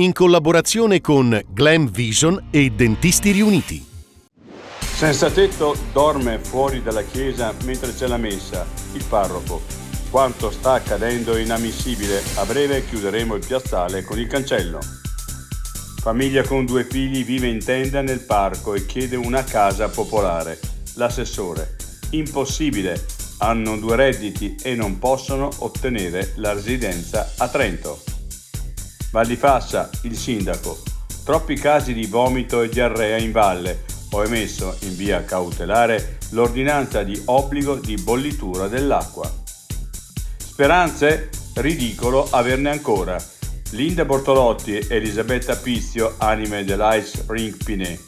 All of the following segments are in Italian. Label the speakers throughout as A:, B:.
A: in collaborazione con Glam Vision e Dentisti Riuniti.
B: Senza tetto dorme fuori dalla chiesa mentre c'è la messa, il parroco. Quanto sta accadendo è inammissibile, a breve chiuderemo il piazzale con il cancello. Famiglia con 2 figli vive in tenda nel parco e chiede una casa popolare. L'assessore: impossibile, hanno 2 redditi e non possono ottenere la residenza a Trento. Val di Fassa, il sindaco: troppi casi di vomito e diarrea in valle, ho emesso in via cautelare l'ordinanza di obbligo di bollitura dell'acqua. Speranze? Ridicolo averne ancora. Linda Bortolotti e Elisabetta Pizio, anime dell'Ice Rink Pinet.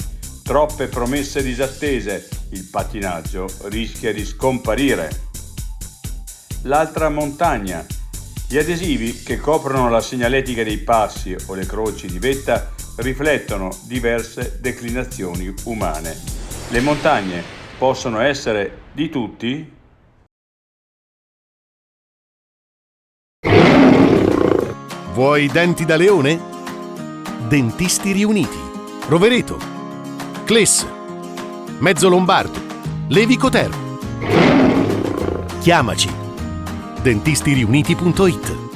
B: Troppe promesse disattese, il pattinaggio rischia di scomparire. L'altra montagna. Gli adesivi che coprono la segnaletica dei passi o le croci di vetta riflettono diverse declinazioni umane. Le montagne possono essere di tutti?
A: Vuoi denti da leone? Dentisti Riuniti. Rovereto, Cles, Mezzo Lombardo, Levico Terme. Chiamaci. dentistiriuniti.it